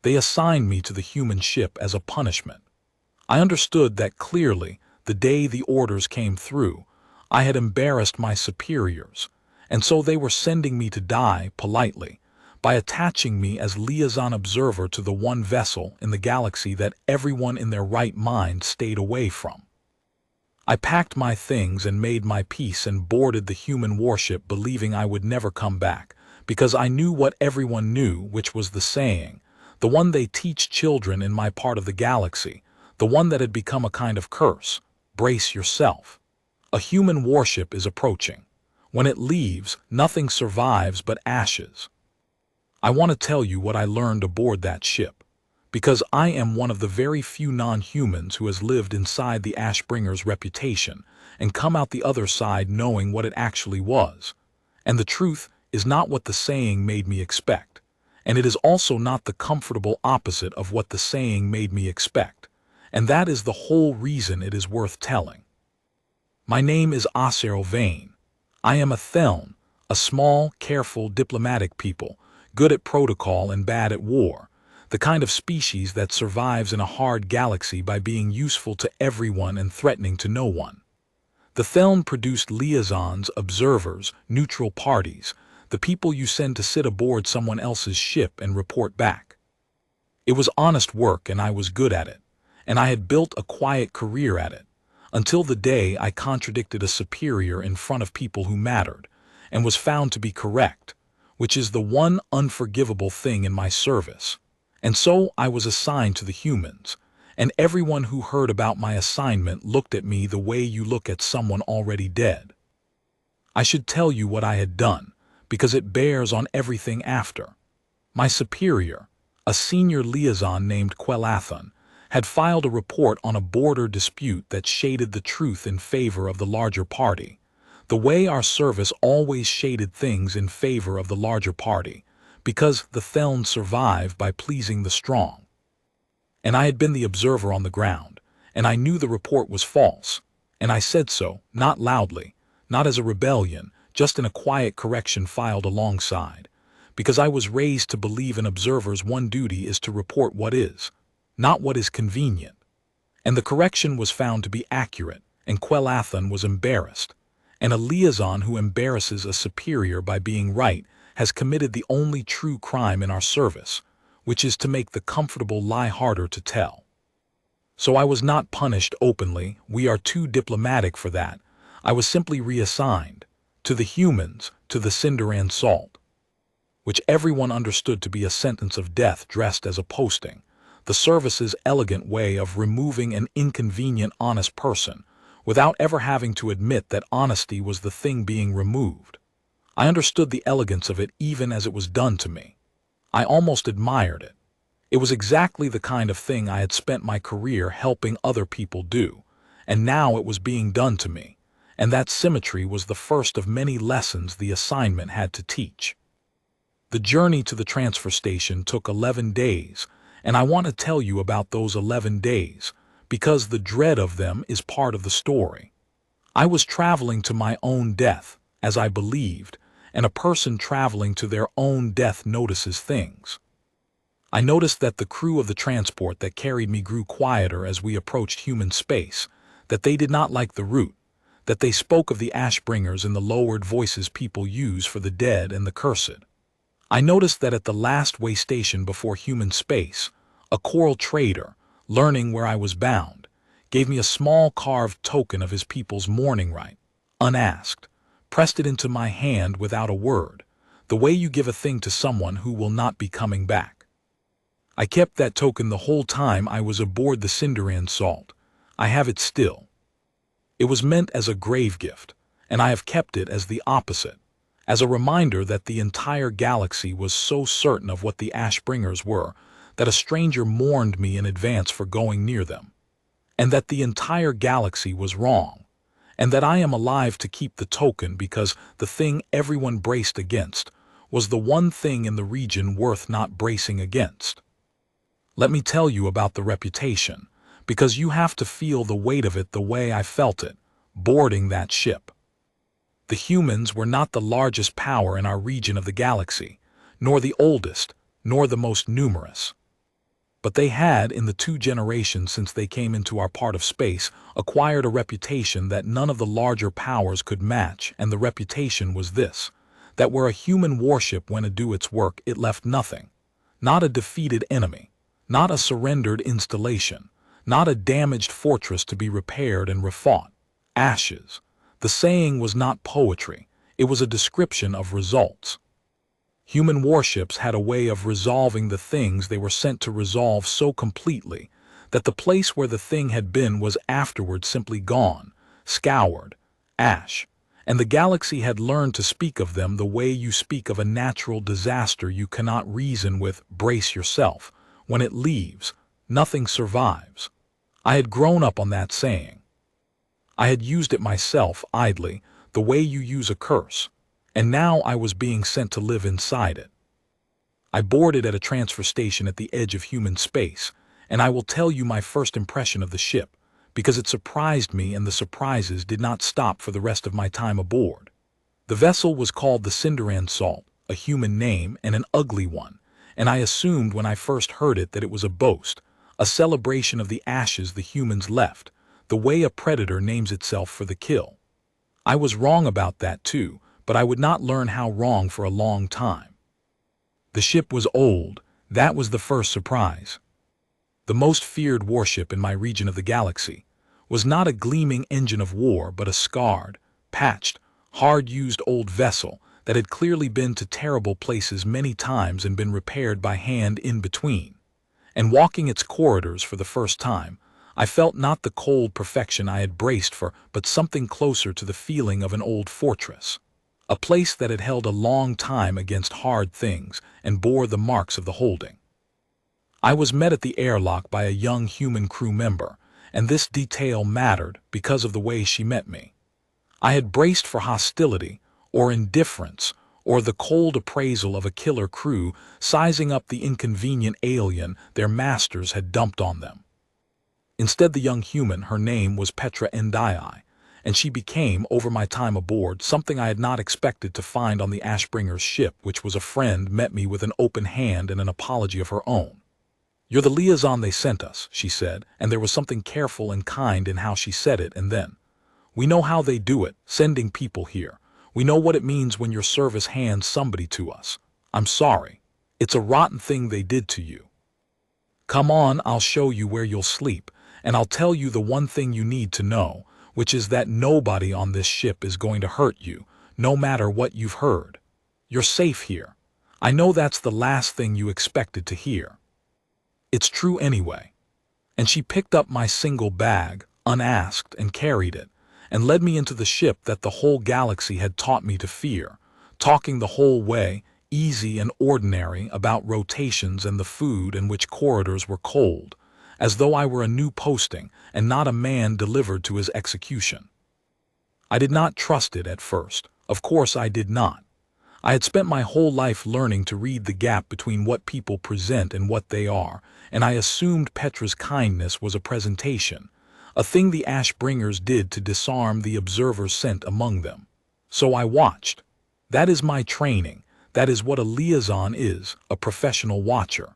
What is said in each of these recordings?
They assigned me to the human ship as a punishment. I understood that clearly the day the orders came through. I had embarrassed my superiors, and so they were sending me to die politely by attaching me as liaison observer to the one vessel in the galaxy that everyone in their right mind stayed away from. I packed my things and made my peace and boarded the human warship, believing I would never come back, because I knew what everyone knew, which was the saying, the one they teach children in my part of the galaxy, the one that had become a kind of curse: brace yourself. A human warship is approaching. When it leaves, nothing survives but ashes. I want to tell you what I learned aboard that ship, because I am one of the very few non-humans who has lived inside the Ashbringer's reputation and come out the other side knowing what it actually was. And the truth is not what the saying made me expect, and it is also not the comfortable opposite of what the saying made me expect, and that is the whole reason it is worth telling. My name is HFY. I am a Theln, a small, careful, diplomatic people, good at protocol and bad at war, the kind of species that survives in a hard galaxy by being useful to everyone and threatening to no one. The Theln produced liaisons, observers, neutral parties, the people you send to sit aboard someone else's ship and report back. It was honest work and I was good at it, and I had built a quiet career at it, until the day I contradicted a superior in front of people who mattered, and was found to be correct, which is the one unforgivable thing in my service. And so I was assigned to the humans, and everyone who heard about my assignment looked at me the way you look at someone already dead. I should tell you what I had done, because it bears on everything after. My superior, a senior liaison named Quellathon, had filed a report on a border dispute that shaded the truth in favor of the larger party, the way our service always shaded things in favor of the larger party, because the Theln survive by pleasing the strong. And I had been the observer on the ground, and I knew the report was false, and I said so, not loudly, not as a rebellion, just in a quiet correction filed alongside, because I was raised to believe an observer's one duty is to report what is, not what is convenient. And the correction was found to be accurate, and Quellathon was embarrassed, and a liaison who embarrasses a superior by being right has committed the only true crime in our service, which is to make the comfortable lie harder to tell. So I was not punished openly, we are too diplomatic for that. I was simply reassigned, to the humans, to the cinder and salt, which everyone understood to be a sentence of death dressed as a posting, the service's elegant way of removing an inconvenient honest person, without ever having to admit that honesty was the thing being removed. I understood the elegance of it even as it was done to me. I almost admired it. It was exactly the kind of thing I had spent my career helping other people do, and now it was being done to me, and that symmetry was the first of many lessons the assignment had to teach. The journey to the transfer station took 11 days, and I want to tell you about those 11 days, because the dread of them is part of the story. I was traveling to my own death, as I believed, and a person traveling to their own death notices things. I noticed that the crew of the transport that carried me grew quieter as we approached human space, that they did not like the route, that they spoke of the Ashbringers in the lowered voices people use for the dead and the cursed. I noticed that at the last way station before human space, a coral trader, learning where I was bound, gave me a small carved token of his people's mourning rite, unasked, pressed it into my hand without a word, the way you give a thing to someone who will not be coming back. I kept that token the whole time I was aboard the cinder and salt. I have it still. It was meant as a grave gift, and I have kept it as the opposite, as a reminder that the entire galaxy was so certain of what the Ashbringers were that a stranger mourned me in advance for going near them, and that the entire galaxy was wrong, and that I am alive to keep the token because the thing everyone braced against was the one thing in the region worth not bracing against. Let me tell you about the reputation, because you have to feel the weight of it the way I felt it, boarding that ship. The humans were not the largest power in our region of the galaxy, nor the oldest, nor the most numerous. but they had, in the 2 generations since they came into our part of space, acquired a reputation that none of the larger powers could match, and the reputation was this: that where a human warship went to do its work, it left nothing. Not a defeated enemy, not a surrendered installation, not a damaged fortress to be repaired and refought. Ashes. The saying was not poetry, it was a description of results. Human warships had a way of resolving the things they were sent to resolve so completely that the place where the thing had been was afterward simply gone, scoured, ash, and the galaxy had learned to speak of them the way you speak of a natural disaster you cannot reason with. Brace yourself. When it leaves, nothing survives. I had grown up on that saying. I had used it myself idly, the way you use a curse, and now I was being sent to live inside it. I boarded at a transfer station at the edge of human space, and I will tell you my first impression of the ship, because it surprised me, and the surprises did not stop for the rest of my time aboard. The vessel was called the Cinderan Salt, a human name and an ugly one, and I assumed when I first heard it that it was a boast, a celebration of the ashes the humans left, the way a predator names itself for the kill. I was wrong about that too, but I would not learn how wrong for a long time. The ship was old. That was the first surprise. The most feared warship in my region of the galaxy was not a gleaming engine of war, but a scarred, patched, hard-used old vessel that had clearly been to terrible places many times and been repaired by hand in between. And walking its corridors for the first time, I felt not the cold perfection I had braced for, but something closer to the feeling of an old fortress. A place that had held a long time against hard things and bore the marks of the holding. I was met at the airlock by a young human crew member, and this detail mattered because of the way she met me. I had braced for hostility, or indifference, or the cold appraisal of a killer crew sizing up the inconvenient alien their masters had dumped on them. Instead, the young human, her name was Petra Ndii, and she became, over my time aboard, something I had not expected to find on the Ashbringer's ship, which was a friend, met me with an open hand and an apology of her own. "You're the liaison they sent us," she said, and there was something careful and kind in how she said it, and then, "We know how they do it, sending people here. We know what it means when your service hands somebody to us. I'm sorry. It's a rotten thing they did to you. Come on, I'll show you where you'll sleep, and I'll tell you the one thing you need to know, which is that nobody on this ship is going to hurt you, no matter what you've heard. You're safe here. I know that's the last thing you expected to hear. It's true anyway." And she picked up my single bag, unasked, and carried it, and led me into the ship that the whole galaxy had taught me to fear, talking the whole way, easy and ordinary, about rotations and the food and which corridors were cold, as though I were a new posting and not a man delivered to his execution. I did not trust it at first. Of course I did not. I had spent my whole life learning to read the gap between what people present and what they are, and I assumed Petra's kindness was a presentation, a thing the Ashbringers did to disarm the observers sent among them. So I watched. That is my training. That is what a liaison is, a professional watcher.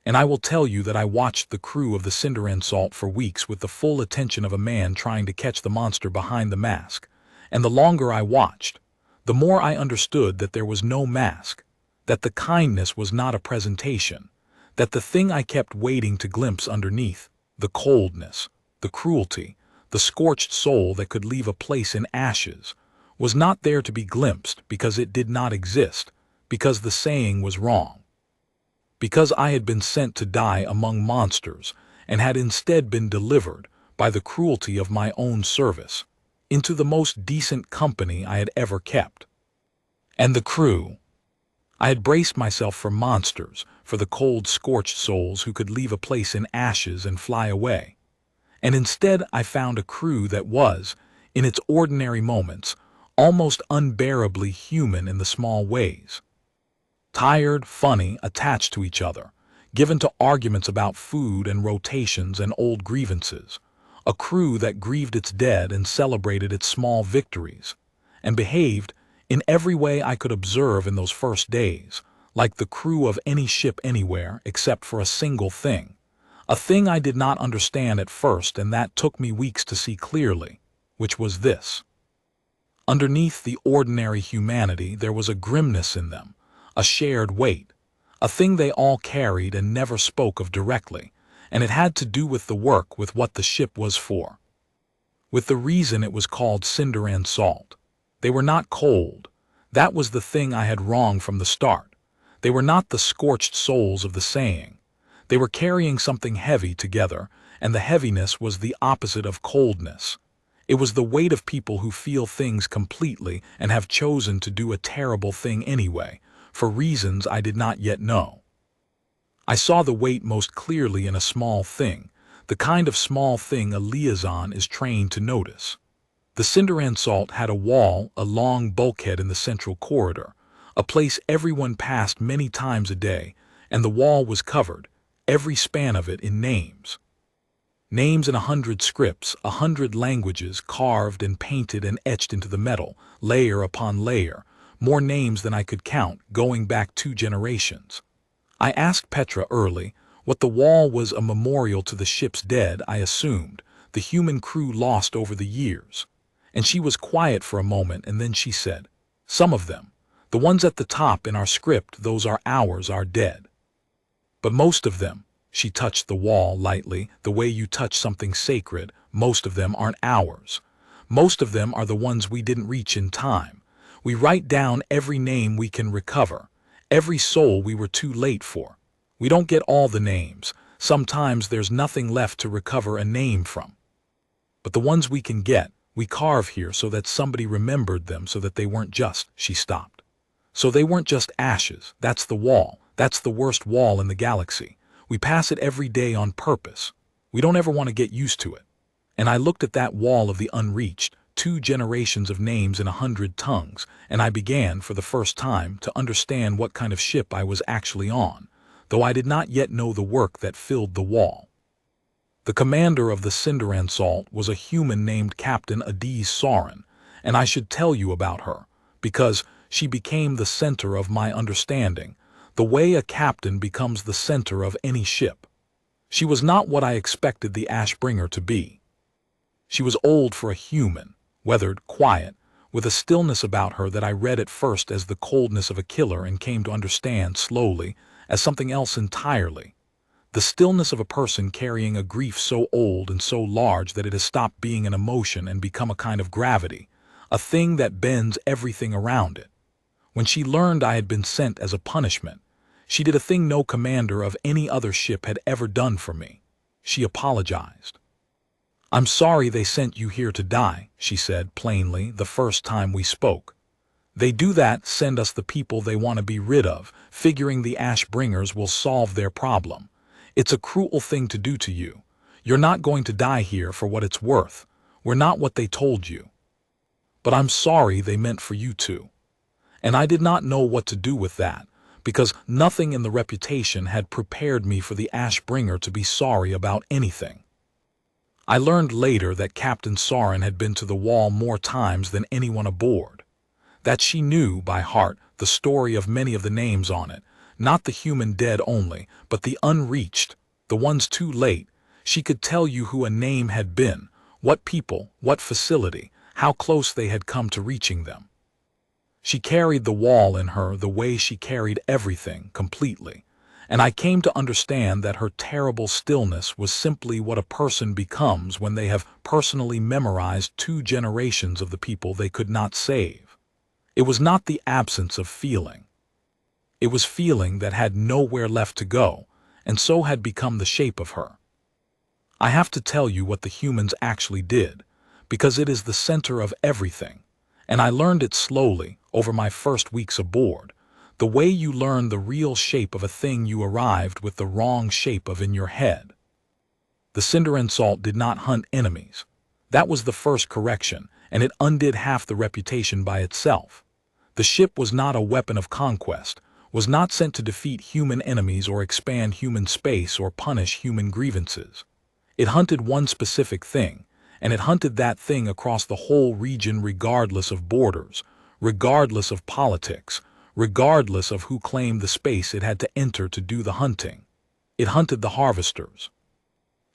And I will tell you that I watched the crew of the Cinderan Salt for weeks with the full attention of a man trying to catch the monster behind the mask, and the longer I watched, the more I understood that there was no mask, that the kindness was not a presentation, that the thing I kept waiting to glimpse underneath, the coldness, the cruelty, the scorched soul that could leave a place in ashes, was not there to be glimpsed because it did not exist, because the saying was wrong. Because I had been sent to die among monsters and had instead been delivered, by the cruelty of my own service, into the most decent company I had ever kept. And the crew. I had braced myself for monsters, for the cold, scorched souls who could leave a place in ashes and fly away. And instead I found a crew that was, in its ordinary moments, almost unbearably human in the small ways. Tired, funny, attached to each other, given to arguments about food and rotations and old grievances, a crew that grieved its dead and celebrated its small victories, and behaved, in every way I could observe in those first days, like the crew of any ship anywhere except for a single thing. A thing I did not understand at first, and that took me weeks to see clearly, which was this. Underneath the ordinary humanity there was a grimness in them, a shared weight, a thing they all carried and never spoke of directly, and it had to do with the work, with what the ship was for, with the reason it was called cinder and salt. They were not cold. That was the thing I had wrong from the start. They were not the scorched souls of the saying. They were carrying something heavy together, and the heaviness was the opposite of coldness. It was the weight of people who feel things completely and have chosen to do a terrible thing anyway, for reasons I did not yet know. I saw the weight most clearly in a small thing, the kind of small thing a liaison is trained to notice. The cinder and salt had a wall, a long bulkhead in the central corridor, a place everyone passed many times a day, and the wall was covered, every span of it, in names. Names in 100 scripts, 100 languages, carved and painted and etched into the metal, layer upon layer, more names than I could count, going back 2 generations. I asked Petra early what the wall was. A memorial to the ship's dead, I assumed, the human crew lost over the years. And she was quiet for a moment, and then she said, "Some of them, the ones at the top in our script, those are ours, are dead. But most of them," she touched the wall lightly, the way you touch something sacred, "most of them aren't ours. Most of them are the ones we didn't reach in time. We write down every name we can recover, every soul we were too late for. We don't get all the names. Sometimes there's nothing left to recover a name from. But the ones we can get, we carve here so that somebody remembered them, so that they weren't just," she stopped. "So they weren't just ashes. That's the wall. That's the worst wall in the galaxy. We pass it every day on purpose. We don't ever want to get used to it." And I looked at that wall of the unreached, 2 generations of names in 100 tongues, and I began, for the first time, to understand what kind of ship I was actually on, though I did not yet know the work that filled the wall. The commander of the cinder and salt was a human named Captain Adiz Saurin, and I should tell you about her, because she became the center of my understanding, the way a captain becomes the center of any ship. She was not what I expected the Ashbringer to be. She was old for a human, weathered, quiet, with a stillness about her that I read at first as the coldness of a killer and came to understand slowly as something else entirely. The stillness of a person carrying a grief so old and so large that it has stopped being an emotion and become a kind of gravity, a thing that bends everything around it. When she learned I had been sent as a punishment, she did a thing no commander of any other ship had ever done for me. She apologized. "I'm sorry they sent you here to die," she said plainly the first time we spoke. "They do that, send us the people they want to be rid of, figuring the Ashbringers will solve their problem. It's a cruel thing to do to you. You're not going to die here for what it's worth. We're not what they told you. But I'm sorry they meant for you to." And I did not know what to do with that, because nothing in the reputation had prepared me for the Ashbringer to be sorry about anything. I learned later that Captain Saurin had been to the wall more times than anyone aboard, that she knew by heart the story of many of the names on it, not the human dead only, but the unreached, the ones too late. She could tell you who a name had been, what people, what facility, how close they had come to reaching them. She carried the wall in her the way she carried everything, completely, and I came to understand that her terrible stillness was simply what a person becomes when they have personally memorized 2 generations of the people they could not save. It was not the absence of feeling. It was feeling that had nowhere left to go, and so had become the shape of her. I have to tell you what the humans actually did, because it is the center of everything, and I learned it slowly over my first weeks aboard, the way you learn the real shape of a thing you arrived with the wrong shape of in your head. The cinder and salt did not hunt enemies. That was the first correction, and it undid half the reputation by itself. The ship was not a weapon of conquest, was not sent to defeat human enemies or expand human space or punish human grievances. It hunted one specific thing, and it hunted that thing across the whole region regardless of borders, regardless of politics, regardless of who claimed the space it had to enter to do the hunting. It hunted the harvesters.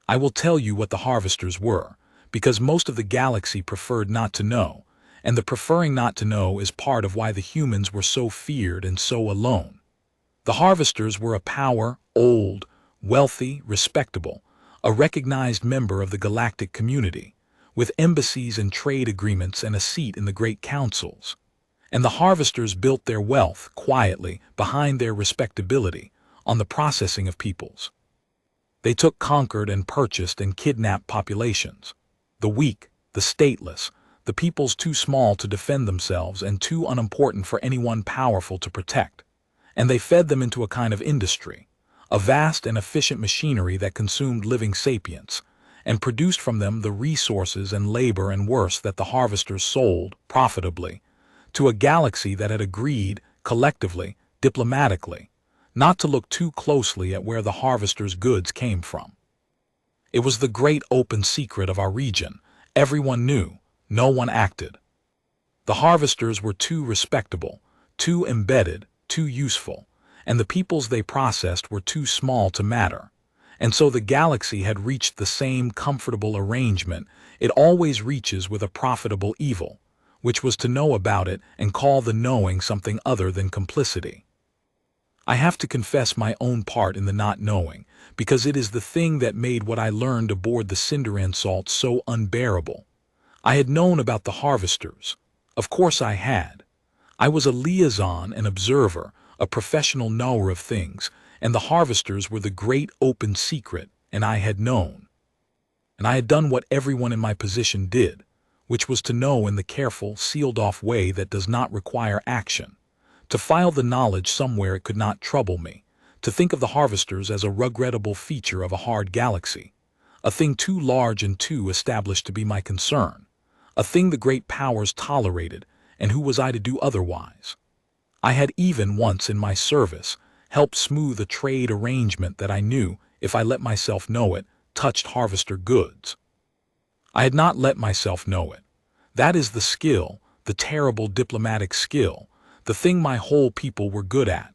I will tell you what the harvesters were, because most of the galaxy preferred not to know, and the preferring not to know is part of why the humans were so feared and so alone. The harvesters were a power, old, wealthy, respectable, a recognized member of the galactic community, with embassies and trade agreements and a seat in the great councils. And the harvesters built their wealth quietly behind their respectability on the processing of peoples. They took conquered and purchased and kidnapped populations, the weak, the stateless, the peoples too small to defend themselves and too unimportant for anyone powerful to protect, and they fed them into a kind of industry, a vast and efficient machinery that consumed living sapients, and produced from them the resources and labor and worse that the harvesters sold, profitably, to a galaxy that had agreed, collectively, diplomatically, not to look too closely at where the harvesters' goods came from. It was the great open secret of our region. Everyone knew, no one acted. The harvesters were too respectable, too embedded, too useful, and the peoples they processed were too small to matter. And so the galaxy had reached the same comfortable arrangement it always reaches with a profitable evil, which was to know about it and call the knowing something other than complicity. I have to confess my own part in the not knowing, because it is the thing that made what I learned aboard the Cinderan Salt so unbearable. I had known about the harvesters. Of course I had. I was a liaison, an observer, a professional knower of things, and the harvesters were the great open secret, and I had known. And I had done what everyone in my position did, which was to know in the careful, sealed-off way that does not require action, to file the knowledge somewhere it could not trouble me, to think of the harvesters as a regrettable feature of a hard galaxy, a thing too large and too established to be my concern, a thing the great powers tolerated, and who was I to do otherwise? I had even once in my service helped smooth a trade arrangement that I knew, if I let myself know it, touched harvester goods. I had not let myself know it. That is the skill, the terrible diplomatic skill, the thing my whole people were good at.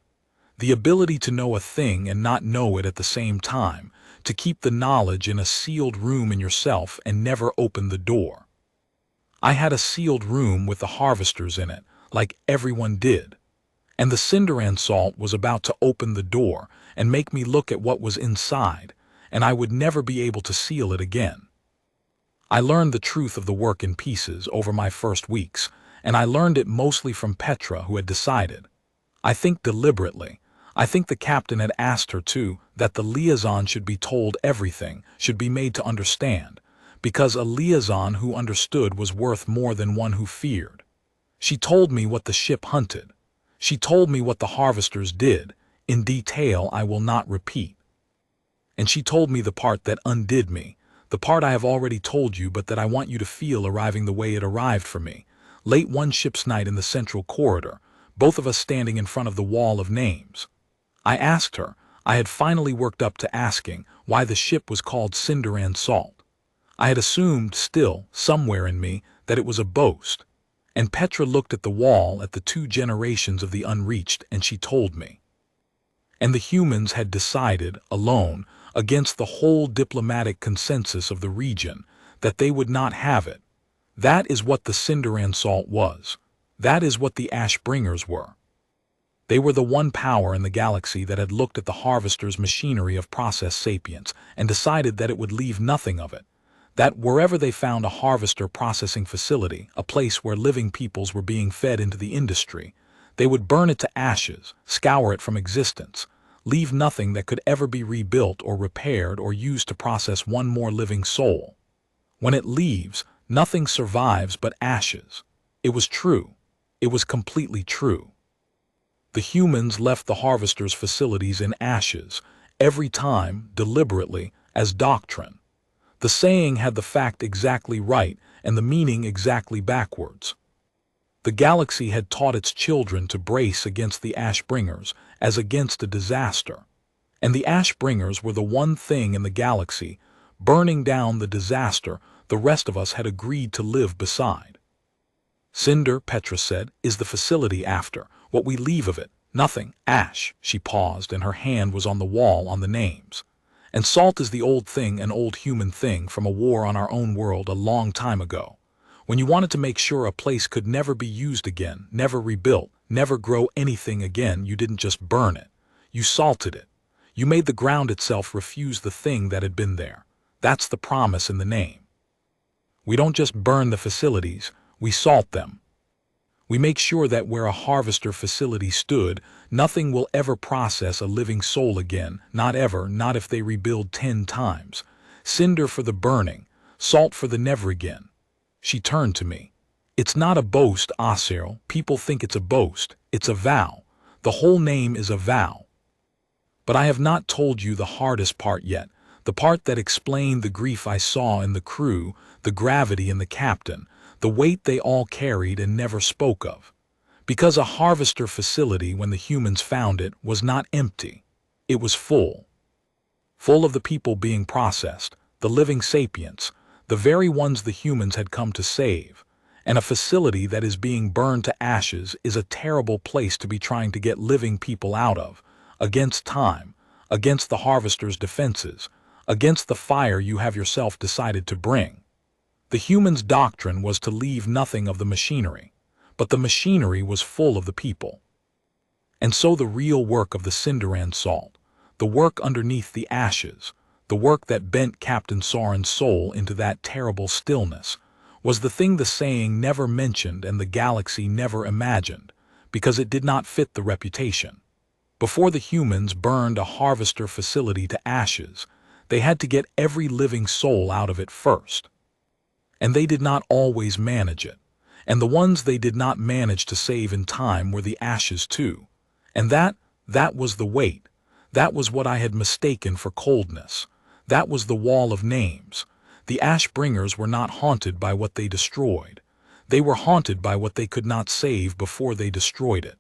The ability to know a thing and not know it at the same time, to keep the knowledge in a sealed room in yourself and never open the door. I had a sealed room with the harvesters in it, like everyone did. And the Cinderan Salt was about to open the door and make me look at what was inside, and I would never be able to seal it again. I learned the truth of the work in pieces over my first weeks, and I learned it mostly from Petra, who had decided, I think deliberately, I think the captain had asked her to, that the liaison should be told everything, should be made to understand, because a liaison who understood was worth more than one who feared. She told me what the ship hunted. She told me what the harvesters did, in detail I will not repeat. And she told me the part that undid me, the part I have already told you but that I want you to feel arriving the way it arrived for me, late one ship's night in the central corridor, both of us standing in front of the wall of names. I asked her, I had finally worked up to asking, why the ship was called Cinderan Salt. I had assumed still, somewhere in me, that it was a boast. And Petra looked at the wall at the 2 generations of the unreached, and she told me. And the humans had decided, alone, against the whole diplomatic consensus of the region, that they would not have it. That is what the Cinderan Salt was. That is what the Ashbringers were. They were the one power in the galaxy that had looked at the harvesters' machinery of process sapience and decided that it would leave nothing of it. That wherever they found a harvester processing facility, a place where living peoples were being fed into the industry, they would burn it to ashes, scour it from existence, leave nothing that could ever be rebuilt or repaired or used to process one more living soul. When it leaves, nothing survives but ashes. It was true. It was completely true. The humans left the harvesters' facilities in ashes, every time, deliberately, as doctrine. The saying had the fact exactly right and the meaning exactly backwards. The galaxy had taught its children to brace against the Ashbringers as against a disaster. And the Ashbringers were the one thing in the galaxy, burning down the disaster the rest of us had agreed to live beside. Cinder, Petra said, is the facility after. What we leave of it, nothing. Ash, she paused, and her hand was on the wall on the names. And salt is the old thing, an old human thing from a war on our own world a long time ago. When you wanted to make sure a place could never be used again, never rebuilt, never grow anything again, you didn't just burn it. You salted it. You made the ground itself refuse the thing that had been there. That's the promise in the name. We don't just burn the facilities, we salt them. We make sure that where a harvester facility stood, nothing will ever process a living soul again, not ever, not if they rebuild 10 times. Cinder for the burning, salt for the never again. She turned to me. It's not a boast, Cyril. People think it's a boast. It's a vow. The whole name is a vow. But I have not told you the hardest part yet, the part that explained the grief I saw in the crew, the gravity in the captain, the weight they all carried and never spoke of. Because a harvester facility, when the humans found it, was not empty. It was full. Full of the people being processed, the living sapients, the very ones the humans had come to save. And a facility that is being burned to ashes is a terrible place to be trying to get living people out of, against time, against the harvester's defenses, against the fire you have yourself decided to bring. The humans' doctrine was to leave nothing of the machinery, but the machinery was full of the people. And so the real work of the cinder and salt, the work underneath the ashes, the work that bent Captain Soren's soul into that terrible stillness, was the thing the saying never mentioned and the galaxy never imagined, because it did not fit the reputation. Before the humans burned a harvester facility to ashes, they had to get every living soul out of it first. And they did not always manage it, and the ones they did not manage to save in time were the ashes too. And that was the weight. That was what I had mistaken for coldness. That was the wall of names. The ash-bringers were not haunted by what they destroyed. They were haunted by what they could not save before they destroyed it.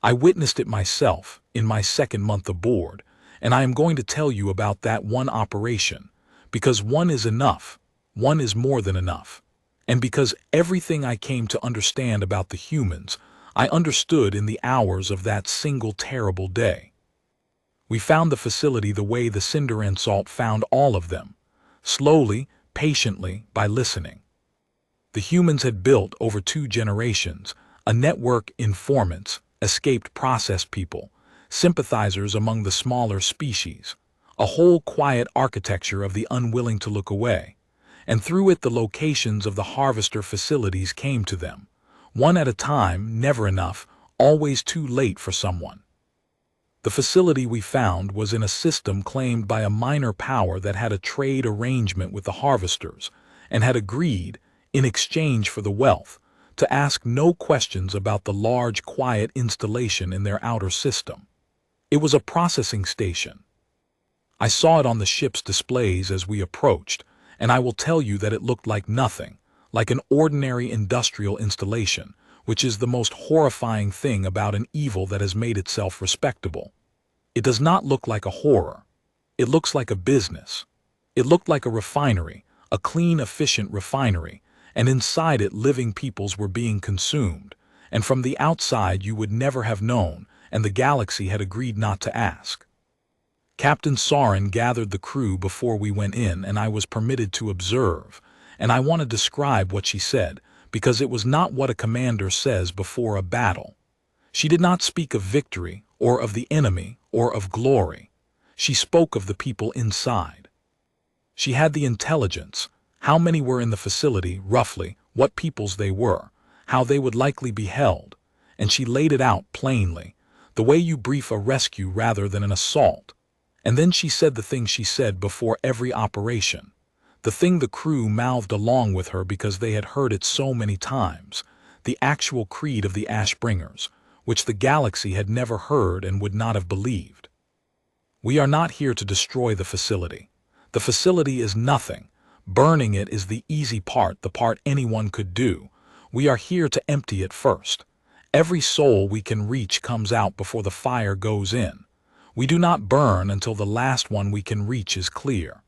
I witnessed it myself in my second month aboard, and I am going to tell you about that one operation, because one is enough, one is more than enough, and because everything I came to understand about the humans, I understood in the hours of that single terrible day. We found the facility the way the cinder and salt found all of them, slowly, patiently, by listening. The humans had built over 2 generations a network informants, escaped processed people, sympathizers among the smaller species, a whole quiet architecture of the unwilling to look away, and through it the locations of the harvester facilities came to them, one at a time, never enough, always too late for someone. The facility we found was in a system claimed by a minor power that had a trade arrangement with the harvesters and had agreed, in exchange for the wealth, to ask no questions about the large, quiet installation in their outer system. It was a processing station. I saw it on the ship's displays as we approached, and I will tell you that it looked like nothing, like an ordinary industrial installation, which is the most horrifying thing about an evil that has made itself respectable. It does not look like a horror. It looks like a business. It looked like a refinery, a clean, efficient refinery, and inside it living peoples were being consumed, and from the outside you would never have known, and the galaxy had agreed not to ask. Captain Soren gathered the crew before we went in, and I was permitted to observe, and I want to describe what she said, because it was not what a commander says before a battle. She did not speak of victory, or of the enemy, or of glory. She spoke of the people inside. She had the intelligence, how many were in the facility, roughly, what peoples they were, how they would likely be held, and she laid it out plainly, the way you brief a rescue rather than an assault. And then she said the thing she said before every operation, the thing the crew mouthed along with her because they had heard it so many times, the actual creed of the Ashbringers, which the galaxy had never heard and would not have believed. We are not here to destroy the facility. The facility is nothing. Burning it is the easy part, the part anyone could do. We are here to empty it first. Every soul we can reach comes out before the fire goes in. We do not burn until the last one we can reach is clear.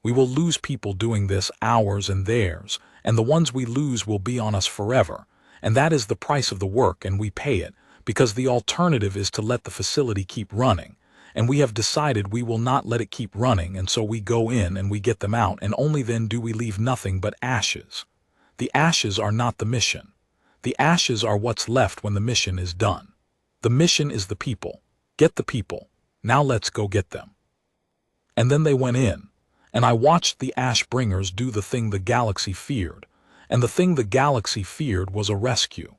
We will lose people doing this, ours and theirs, and the ones we lose will be on us forever, and that is the price of the work, and we pay it, because the alternative is to let the facility keep running, and we have decided we will not let it keep running, and so we go in and we get them out, and only then do we leave nothing but ashes. The ashes are not the mission. The ashes are what's left when the mission is done. The mission is the people. Get the people. Now let's go get them. And then they went in, and I watched the ash bringers do the thing the galaxy feared, and the thing the galaxy feared was a rescue.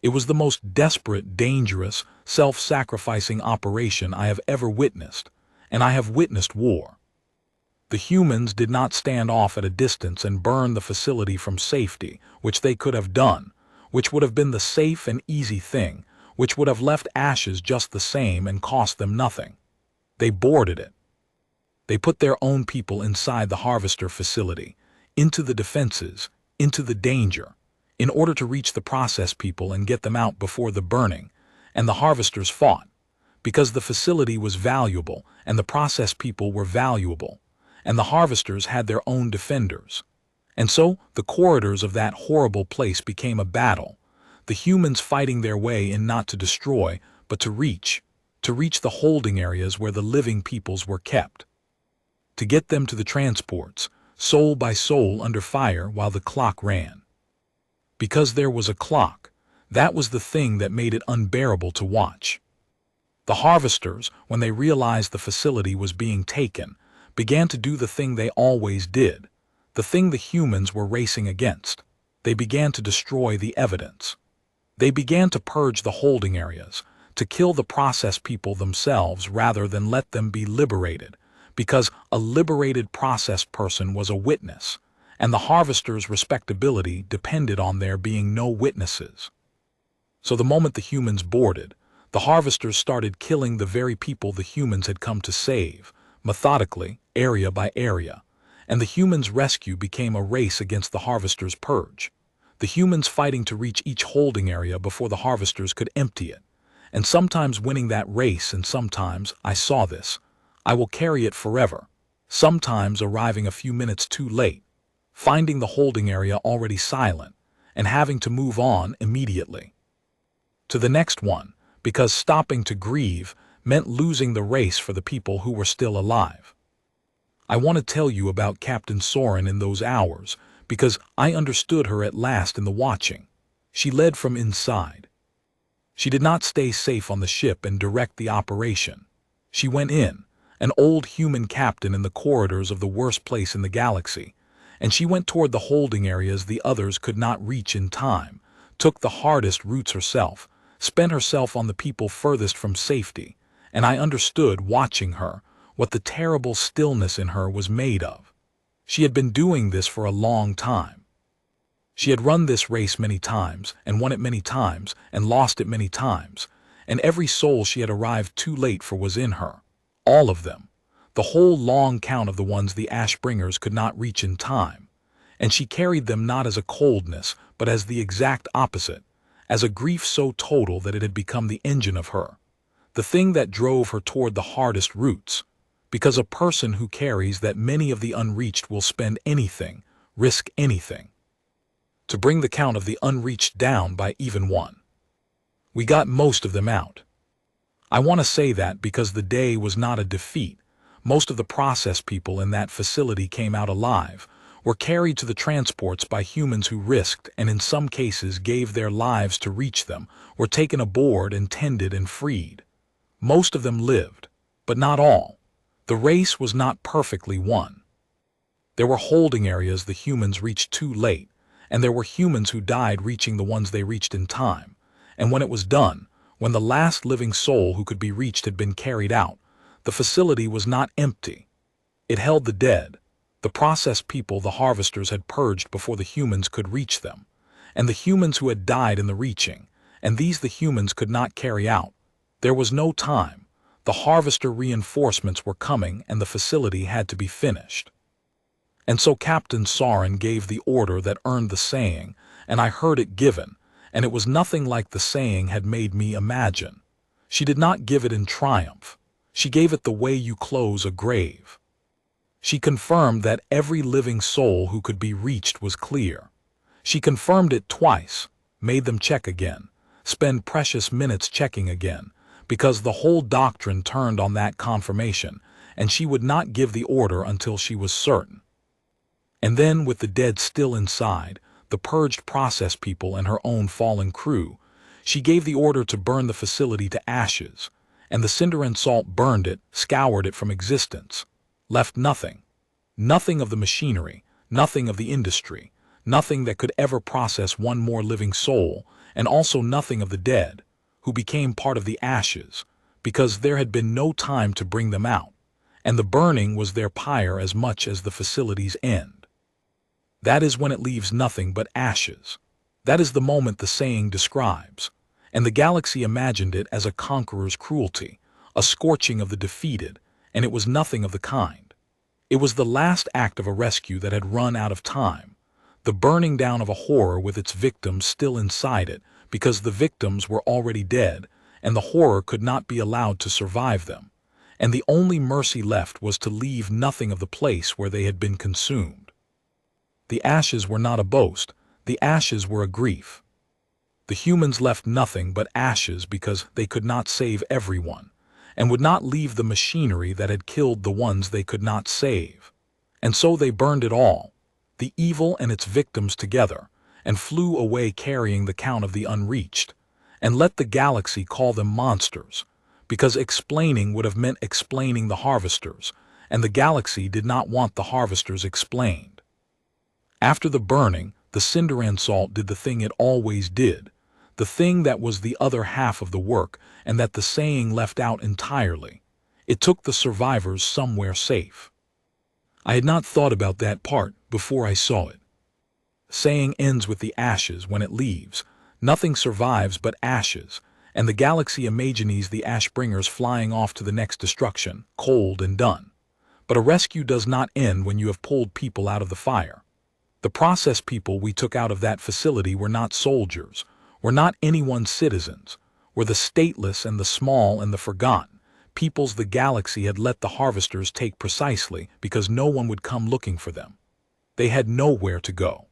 It was the most desperate, dangerous, self-sacrificing operation I have ever witnessed, and I have witnessed war. The humans did not stand off at a distance and burn the facility from safety, which they could have done, which would have been the safe and easy thing, which would have left ashes just the same and cost them nothing. They boarded it. They put their own people inside the harvester facility, into the defenses, into the danger, in order to reach the process people and get them out before the burning, and the harvesters fought, because the facility was valuable and the process people were valuable, and the harvesters had their own defenders. And so the corridors of that horrible place became a battle, the humans fighting their way in not to destroy, but to reach the holding areas where the living peoples were kept, to get them to the transports, soul by soul under fire while the clock ran. Because there was a clock, that was the thing that made it unbearable to watch. The harvesters, when they realized the facility was being taken, began to do the thing they always did, the thing the humans were racing against. They began to destroy the evidence. They began to purge the holding areas, to kill the process people themselves rather than let them be liberated, because a liberated process person was a witness, and the harvester's respectability depended on there being no witnesses. So the moment the humans boarded, the harvesters started killing the very people the humans had come to save, methodically, area by area, and the humans' rescue became a race against the harvesters' purge, the humans fighting to reach each holding area before the harvesters could empty it, and sometimes winning that race, and sometimes, I saw this, I will carry it forever, sometimes arriving a few minutes too late, finding the holding area already silent, and having to move on immediately to the next one, because stopping to grieve meant losing the race for the people who were still alive. I want to tell you about Captain Soren in those hours, because I understood her at last in the watching. She led from inside. She did not stay safe on the ship and direct the operation. She went in, an old human captain in the corridors of the worst place in the galaxy, and she went toward the holding areas the others could not reach in time, took the hardest routes herself, spent herself on the people furthest from safety, and I understood, watching her, what the terrible stillness in her was made of. She had been doing this for a long time. She had run this race many times, and won it many times, and lost it many times, and every soul she had arrived too late for was in her. All of them. The whole long count of the ones the ash-bringers could not reach in time. And she carried them not as a coldness, but as the exact opposite, as a grief so total that it had become the engine of her, the thing that drove her toward the hardest routes, because a person who carries that many of the unreached will spend anything, risk anything, to bring the count of the unreached down by even one. We got most of them out. I want to say that because the day was not a defeat. Most of the process people in that facility came out alive, were carried to the transports by humans who risked and in some cases gave their lives to reach them, were taken aboard and tended and freed. Most of them lived, but not all. The race was not perfectly won. There were holding areas the humans reached too late, and there were humans who died reaching the ones they reached in time, and when it was done, when the last living soul who could be reached had been carried out, the facility was not empty. It held the dead, the process people the harvesters had purged before the humans could reach them, and the humans who had died in the reaching, and these the humans could not carry out. There was no time. The harvester reinforcements were coming and the facility had to be finished. And so Captain Soren gave the order that earned the saying, and I heard it given, and it was nothing like the saying had made me imagine. She did not give it in triumph. She gave it the way you close a grave. She confirmed that every living soul who could be reached was clear. She confirmed it twice. made them check again, spend precious minutes checking again, because the whole doctrine turned on that confirmation, and she would not give the order until she was certain. And then, with the dead still inside, the purged process people and her own fallen crew, she gave the order to burn the facility to ashes, and the cinder and salt burned it, scoured it from existence, left nothing. Nothing of the machinery, nothing of the industry, nothing that could ever process one more living soul, and also nothing of the dead, who became part of the ashes, because there had been no time to bring them out, and the burning was their pyre as much as the facility's end. That is when it leaves nothing but ashes. That is the moment the saying describes, and the galaxy imagined it as a conqueror's cruelty, a scorching of the defeated, and it was nothing of the kind. It was the last act of a rescue that had run out of time, the burning down of a horror with its victims still inside it, because the victims were already dead, and the horror could not be allowed to survive them, and the only mercy left was to leave nothing of the place where they had been consumed. The ashes were not a boast, the ashes were a grief. The humans left nothing but ashes because they could not save everyone, and would not leave the machinery that had killed the ones they could not save. And so they burned it all, the evil and its victims together, and flew away carrying the count of the unreached, and let the galaxy call them monsters, because explaining would have meant explaining the harvesters, and the galaxy did not want the harvesters explained. After the burning, the cinder and salt did the thing it always did, the thing that was the other half of the work and that the saying left out entirely. It took the survivors somewhere safe. I had not thought about that part before I saw it. Saying ends with the ashes when it leaves. Nothing survives but ashes, and the galaxy imagines the ashbringers flying off to the next destruction, cold and done. But a rescue does not end when you have pulled people out of the fire. The process people we took out of that facility were not soldiers, were not anyone's citizens, were the stateless and the small and the forgotten, peoples the galaxy had let the harvesters take precisely because no one would come looking for them. They had nowhere to go.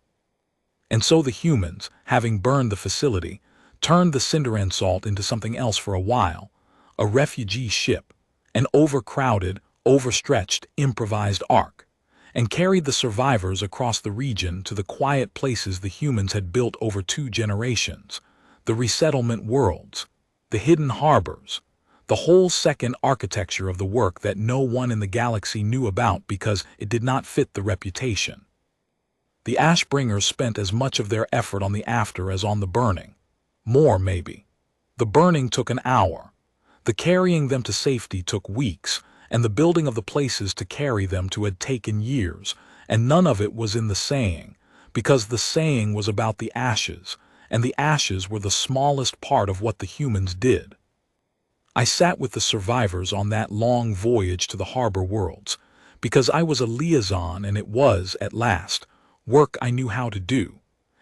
And so the humans, having burned the facility, turned the cinder and salt into something else for a while, a refugee ship, an overcrowded, overstretched, improvised ark, and carried the survivors across the region to the quiet places the humans had built over 2 generations, the resettlement worlds, the hidden harbors, the whole second architecture of the work that no one in the galaxy knew about because it did not fit the reputation. The ashbringers spent as much of their effort on the after as on the burning. More, maybe. The burning took an hour. The carrying them to safety took weeks, and the building of the places to carry them to had taken years, and none of it was in the saying, because the saying was about the ashes, and the ashes were the smallest part of what the humans did. I sat with the survivors on that long voyage to the harbor worlds, because I was a liaison and it was, at last, work I knew how to do,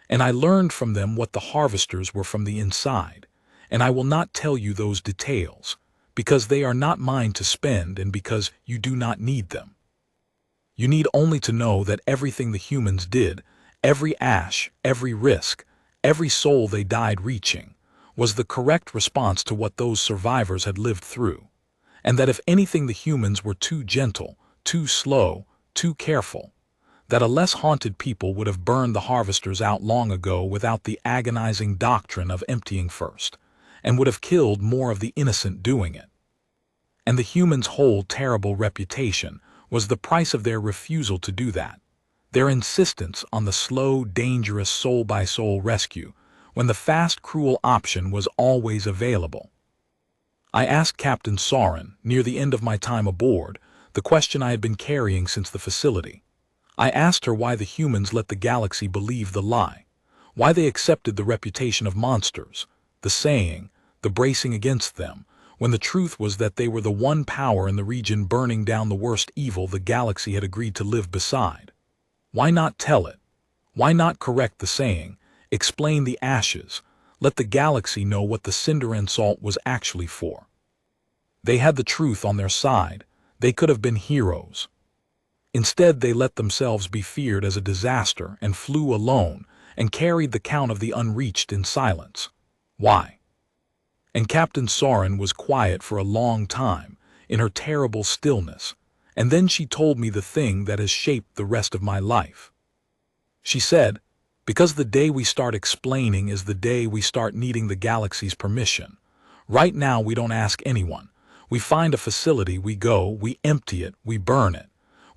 and I learned from them what the harvesters were from the inside, and I will not tell you those details, because they are not mine to spend and because you do not need them. You need only to know that everything the humans did, every ash, every risk, every soul they died reaching, was the correct response to what those survivors had lived through, and that if anything the humans were too gentle, too slow, too careful, that a less haunted people would have burned the harvesters out long ago without the agonizing doctrine of emptying first, and would have killed more of the innocent doing it. And the humans' whole terrible reputation was the price of their refusal to do that, their insistence on the slow, dangerous soul-by-soul rescue, when the fast, cruel option was always available. I asked Captain Soren, near the end of my time aboard, the question I had been carrying since the facility. I asked her why the humans let the galaxy believe the lie, why they accepted the reputation of monsters, the saying, the bracing against them, when the truth was that they were the one power in the region burning down the worst evil the galaxy had agreed to live beside. Why not tell it? Why not correct the saying, explain the ashes, let the galaxy know what the cinder and salt was actually for? They had the truth on their side. They could have been heroes. Instead, they let themselves be feared as a disaster and flew alone, and carried the count of the unreached in silence. Why? And Captain Soren was quiet for a long time, in her terrible stillness, and then she told me the thing that has shaped the rest of my life. She said, because the day we start explaining is the day we start needing the galaxy's permission. Right now we don't ask anyone. We find a facility, we go, we empty it, we burn it.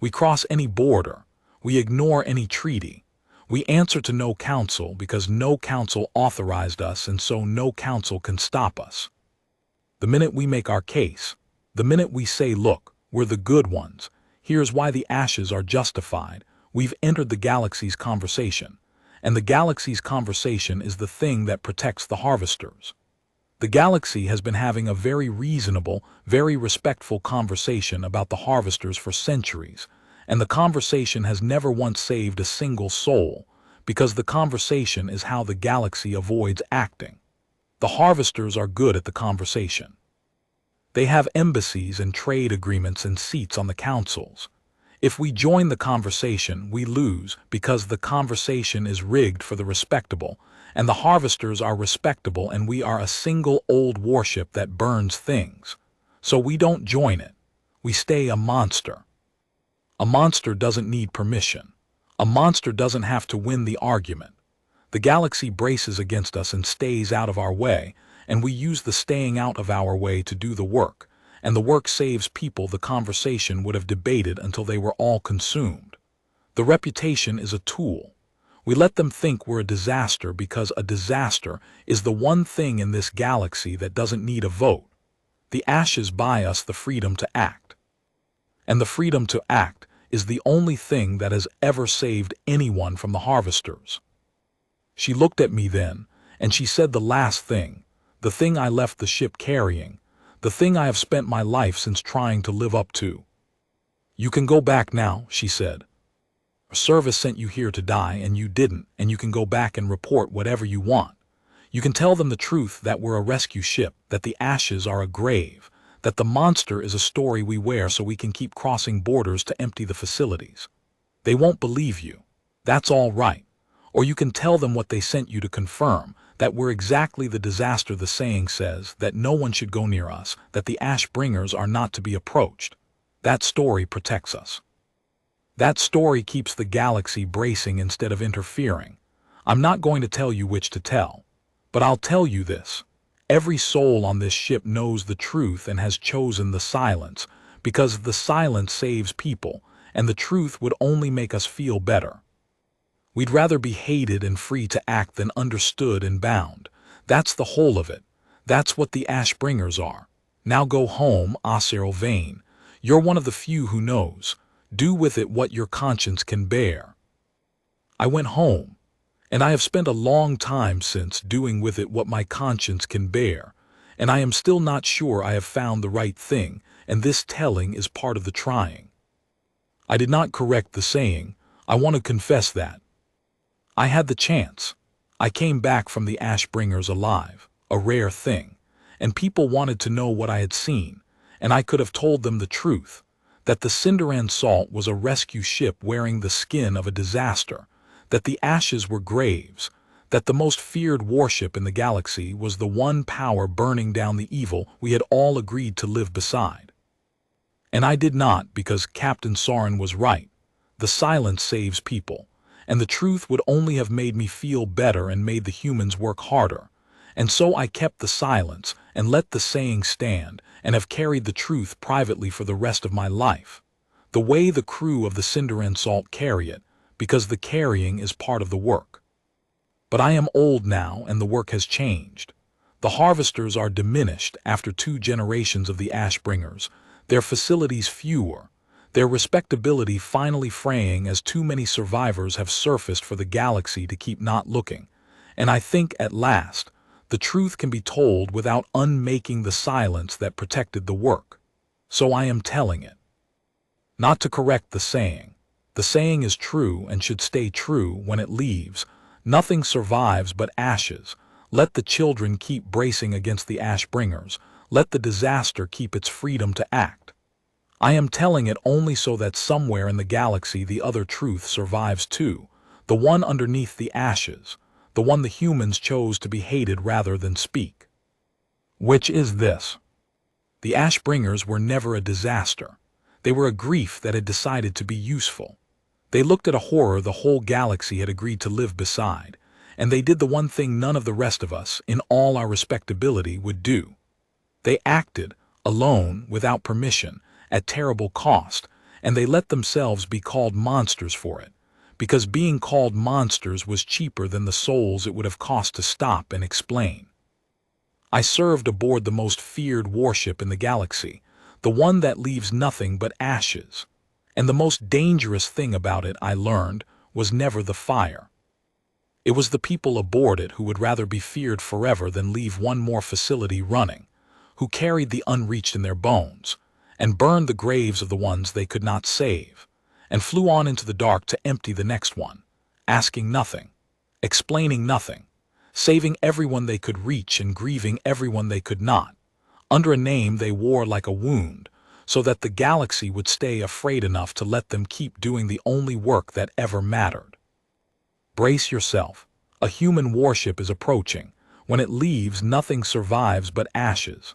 We cross any border. We ignore any treaty. We answer to no council because no council authorized us, and so no council can stop us. The minute we make our case, the minute we say, look, we're the good ones, here's why the ashes are justified, we've entered the galaxy's conversation. And the galaxy's conversation is the thing that protects the harvesters. The galaxy has been having a very reasonable, very respectful conversation about the harvesters for centuries, and the conversation has never once saved a single soul, because the conversation is how the galaxy avoids acting. The harvesters are good at the conversation. They have embassies and trade agreements and seats on the councils. If we join the conversation, we lose because the conversation is rigged for the respectable, and the harvesters are respectable, and we are a single old warship that burns things. So we don't join it. We stay a monster. A monster doesn't need permission. A monster doesn't have to win the argument. The galaxy braces against us and stays out of our way, and we use the staying out of our way to do the work, and the work saves people the conversation would have debated until they were all consumed. The reputation is a tool. We let them think we're a disaster because a disaster is the one thing in this galaxy that doesn't need a vote. The ashes buy us the freedom to act. And the freedom to act is the only thing that has ever saved anyone from the harvesters. She looked at me then, and she said the last thing, the thing I left the ship carrying, the thing I have spent my life since trying to live up to. You can go back now, she said. Service sent you here to die and you didn't, and you can go back and report whatever you want. You can tell them the truth, that we're a rescue ship, that the ashes are a grave, that the monster is a story we wear so we can keep crossing borders to empty the facilities. They won't believe you. That's all right. Or you can tell them what they sent you to confirm, that we're exactly the disaster the saying says, that no one should go near us, that the ash bringers are not to be approached. That story protects us. That story keeps the galaxy bracing instead of interfering. I'm not going to tell you which to tell, but I'll tell you this. Every soul on this ship knows the truth and has chosen the silence, because the silence saves people, and the truth would only make us feel better. We'd rather be hated and free to act than understood and bound. That's the whole of it. That's what the ash bringers are. Now go home, Osir Vane. You're one of the few who knows. Do with it what your conscience can bear. I went home, and I have spent a long time since doing with it what my conscience can bear, and I am still not sure I have found the right thing, and this telling is part of the trying. I did not correct the saying. I want to confess that. I had the chance. I came back from the ash bringers alive, a rare thing, and people wanted to know what I had seen, and I could have told them the truth. That the Cinderan Salt was a rescue ship wearing the skin of a disaster, that the ashes were graves, that the most feared warship in the galaxy was the one power burning down the evil we had all agreed to live beside. And I did not, because Captain Soren was right. The silence saves people, and the truth would only have made me feel better and made the humans work harder. And so I kept the silence and let the saying stand, and have carried the truth privately for the rest of my life, the way the crew of the Cinderan Salt carry it, because the carrying is part of the work. But I am old now, and the work has changed. The harvesters are diminished after 2 generations of the ash bringers, their facilities fewer, their respectability finally fraying as too many survivors have surfaced for the galaxy to keep not looking, and I think at last the truth can be told without unmaking the silence that protected the work. So I am telling it. Not to correct the saying. The saying is true and should stay true when it leaves. Nothing survives but ashes. Let the children keep bracing against the ash bringers. Let the disaster keep its freedom to act. I am telling it only so that somewhere in the galaxy the other truth survives too. the one underneath the ashes, the one the humans chose to be hated rather than speak. Which is this? The Ashbringers were never a disaster. They were a grief that had decided to be useful. They looked at a horror the whole galaxy had agreed to live beside, and they did the one thing none of the rest of us, in all our respectability, would do. They acted, alone, without permission, at terrible cost, and they let themselves be called monsters for it, because being called monsters was cheaper than the souls it would have cost to stop and explain. I served aboard the most feared warship in the galaxy, the one that leaves nothing but ashes. And the most dangerous thing about it, I learned, was never the fire. It was the people aboard it who would rather be feared forever than leave one more facility running, who carried the unreached in their bones, and burned the graves of the ones they could not save, and flew on into the dark to empty the next one, asking nothing, explaining nothing, saving everyone they could reach and grieving everyone they could not, under a name they wore like a wound, so that the galaxy would stay afraid enough to let them keep doing the only work that ever mattered. Brace yourself. A human warship is approaching. When it leaves, nothing survives but ashes.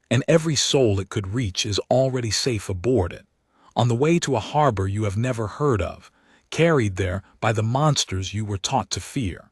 And every soul it could reach is already safe aboard it, on the way to a harbor you have never heard of, carried there by the monsters you were taught to fear.